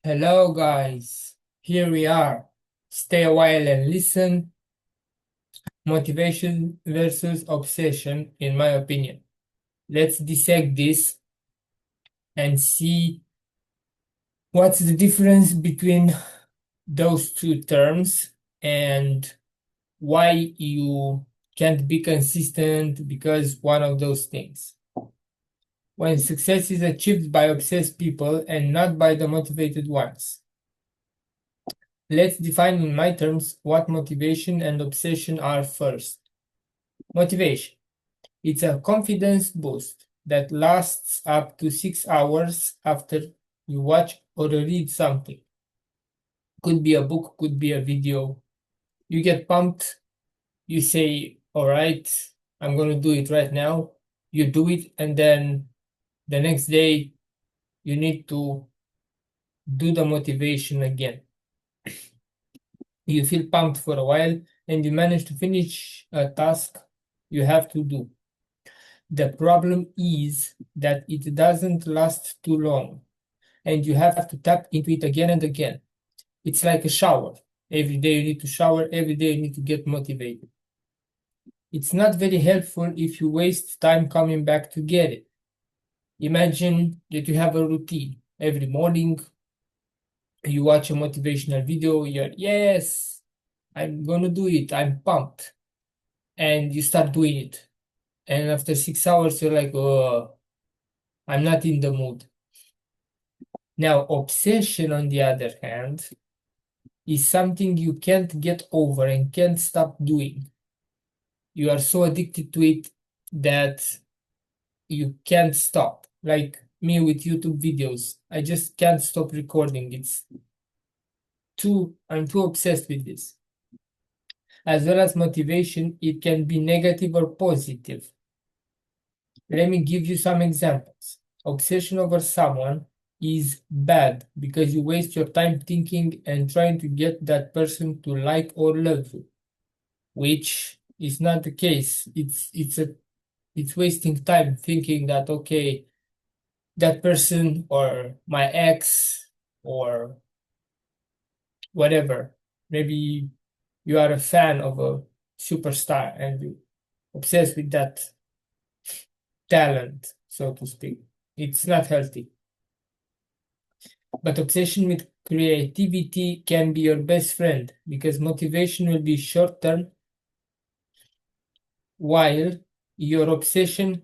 Hello, guys. Here we are. Stay a while and listen. Motivation versus obsession, in my opinion. Let's dissect this and see what's the difference between those two terms and why you can't be consistent because one of those things. When success is achieved by obsessed people and not by the motivated ones. Let's define in my terms what motivation and obsession are first. Motivation. It's a confidence boost that lasts up to 6 hours after you watch or read something. Could be a book, could be a video. You get pumped, you say, all right, I'm going to do it right now. You do it, and then the next day you need to do the motivation again. You feel pumped for a while and you manage to finish a task you have to do. The problem is that it doesn't last too long and you have to tap into it again and again. It's like a shower. Every day you need to shower, every day you need to get motivated. It's not very helpful if you waste time coming back to get it. Imagine that you have a routine. Every morning you watch a motivational video, you're, yes, I'm gonna do it, I'm pumped. And you start doing it. And after 6 hours, you're like, oh, I'm not in the mood. Now, obsession, on the other hand, is something you can't get over and can't stop doing. You are so addicted to it that you can't stop. Like me with YouTube videos, I just can't stop recording. I'm too obsessed with this. As well as motivation, it can be negative or positive. Let me give you some examples. Obsession over someone is bad because you waste your time thinking and trying to get that person to like or love you, which is not the case. It's wasting time thinking that, okay, that person or my ex or whatever, maybe you are a fan of a superstar and you obsessed with that talent, so to speak. It's not healthy. But obsession with creativity can be your best friend because motivation will be short term while your obsession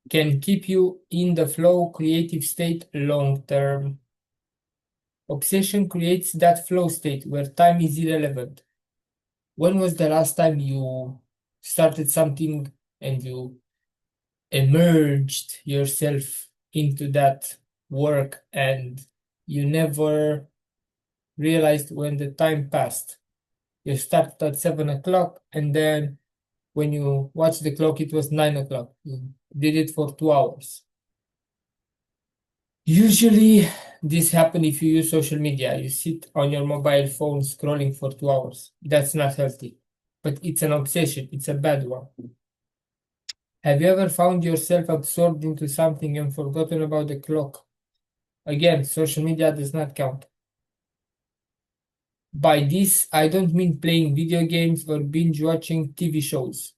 can keep you in the flow creative state long term. Obsession creates that flow state where time is irrelevant. When was the last time you started something and you emerged yourself into that work and you never realized when the time passed? You started at 7 o'clock and then when you watched the clock it was 9 o'clock. You did it for 2 hours. Usually this happens if you use social media. You sit on your mobile phone scrolling for 2 hours. That's not healthy. But it's an obsession. It's a bad one. Have you ever found yourself absorbed into something and forgotten about the clock? Again, social media does not count. By this, I don't mean playing video games or binge watching TV shows.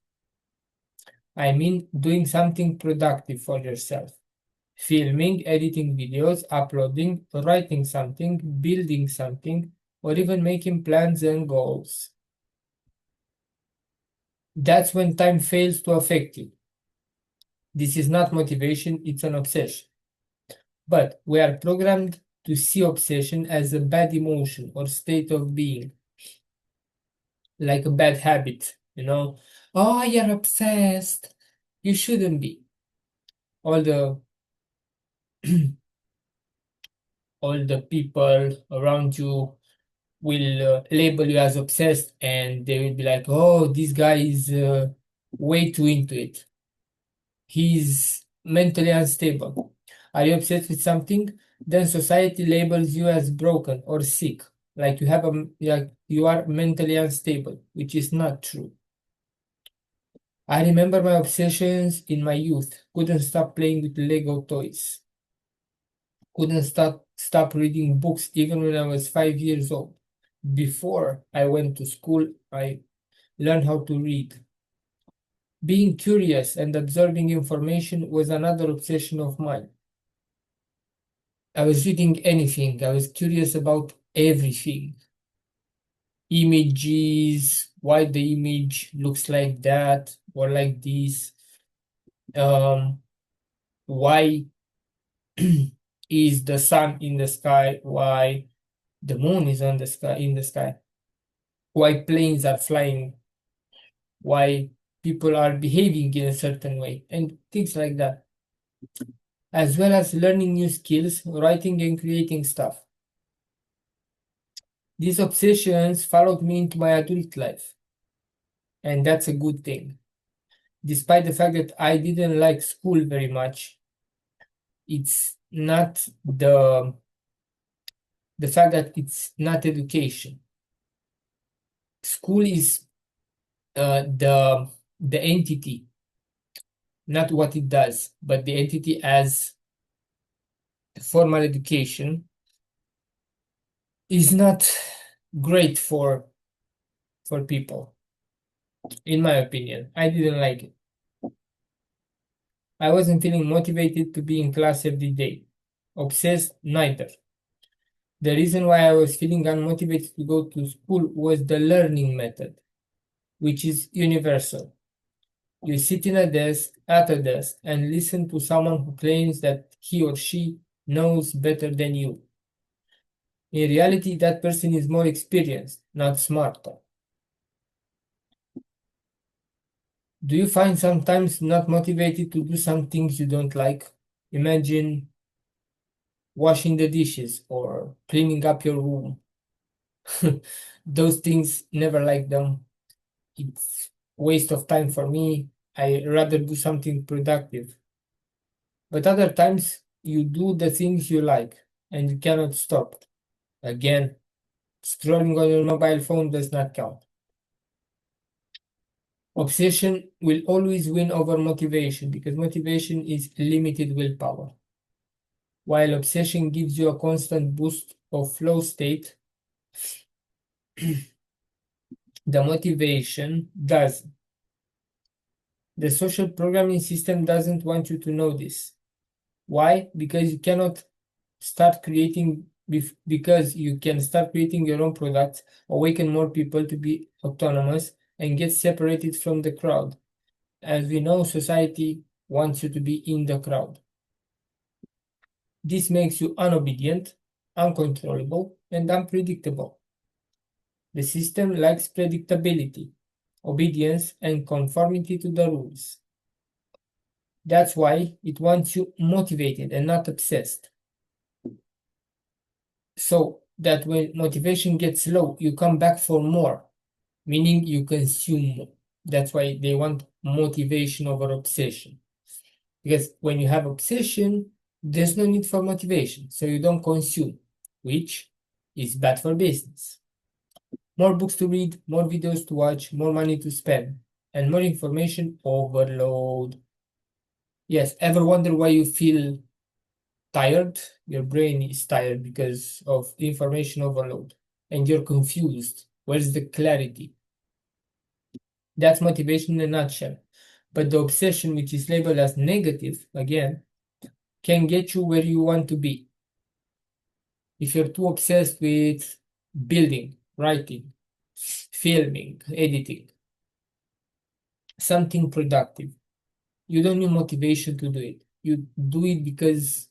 I mean doing something productive for yourself. Filming, editing videos, uploading, writing something, building something, or even making plans and goals. That's when time fails to affect you. This is not motivation, it's an obsession. But we are programmed to see obsession as a bad emotion or state of being, like a bad habit, you know? Oh, you're obsessed. You shouldn't be. All the all the people around you will label you as obsessed and they will be like, oh, this guy is way too into it. He's mentally unstable. Are you obsessed with something? Then society labels you as broken or sick, like you are mentally unstable, which is not true. I remember my obsessions in my youth. Couldn't stop playing with Lego toys. couldn't stop reading books even when I was 5 years old. Before I went to school, I learned how to read. Being curious and absorbing information was another obsession of mine. I was reading anything, I was curious about everything. Images, why the image looks like that or like this. Why is the sun in the sky? Why the moon is on the sky in the sky? Why planes are flying? Why people are behaving in a certain way, and things like that, as well as learning new skills, writing and creating stuff. These obsessions followed me into my adult life, and that's a good thing. Despite the fact that I didn't like school very much, it's not the fact that it's not education. School is the entity, not what it does, but the entity as formal education is not great for people, in my opinion. I didn't like it. I wasn't feeling motivated to be in class every day. Obsessed, neither. The reason why I was feeling unmotivated to go to school was the learning method, which is universal. You sit in a desk, at a desk, and listen to someone who claims that he or she knows better than you. In reality, that person is more experienced, not smarter. Do you find sometimes not motivated to do some things you don't like? Imagine washing the dishes or cleaning up your room. Those things, never like them. It's waste of time for me. I rather do something productive. But other times you do the things you like and you cannot stop. Again, scrolling on your mobile phone does not count. Obsession will always win over motivation because motivation is limited willpower. While obsession gives you a constant boost of flow state, the motivation doesn't. The social programming system doesn't want you to know this. Why? Because you cannot start creating, because you can start creating your own products, awaken more people to be autonomous, and get separated from the crowd. As we know, society wants you to be in the crowd. This makes you unobedient, uncontrollable, and unpredictable. The system likes predictability, obedience, and conformity to the rules. That's why it wants you motivated and not obsessed. So that when motivation gets low, you come back for more, meaning you consume more. That's why they want motivation over obsession. Because when you have obsession, there's no need for motivation, so you don't consume, which is bad for business. More books to read, more videos to watch, more money to spend, and more information overload. Yes, ever wonder why you feel tired? Your brain is tired because of information overload, and you're confused. Where's the clarity? That's motivation in a nutshell. But the obsession, which is labeled as negative, again, can get you where you want to be. If you're too obsessed with building, writing, filming, editing, something productive, you don't need motivation to do it. You do it because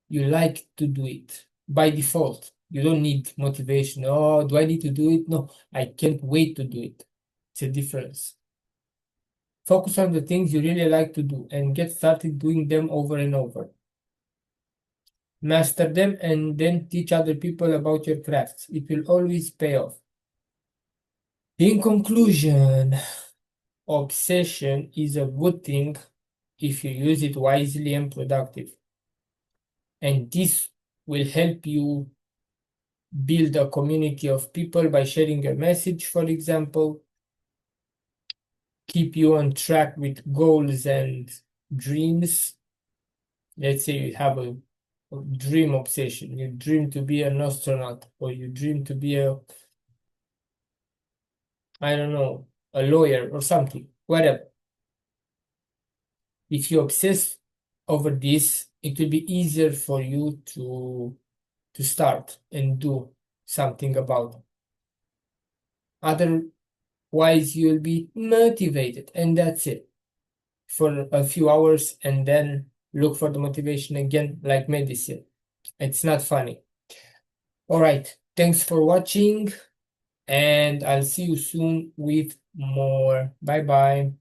you like to do it by default. You don't need motivation. Oh, do I need to do it? No, I can't wait to do it. It's a difference. Focus on the things you really like to do and get started doing them over and over. Master them and then teach other people about your crafts. It will always pay off. In conclusion, obsession is a good thing if you use it wisely and productive. And this will help you build a community of people by sharing your message, for example, keep you on track with goals and dreams. Let's say you have a dream obsession. You dream to be an astronaut, or you dream to be I don't know, a lawyer or something, whatever. If you obsess over this, it will be easier for you to start and do something about it. Otherwise, you'll be motivated, and that's it for a few hours, and then look for the motivation again, like medicine. It's not funny. All right, thanks for watching, and I'll see you soon with more. Bye bye.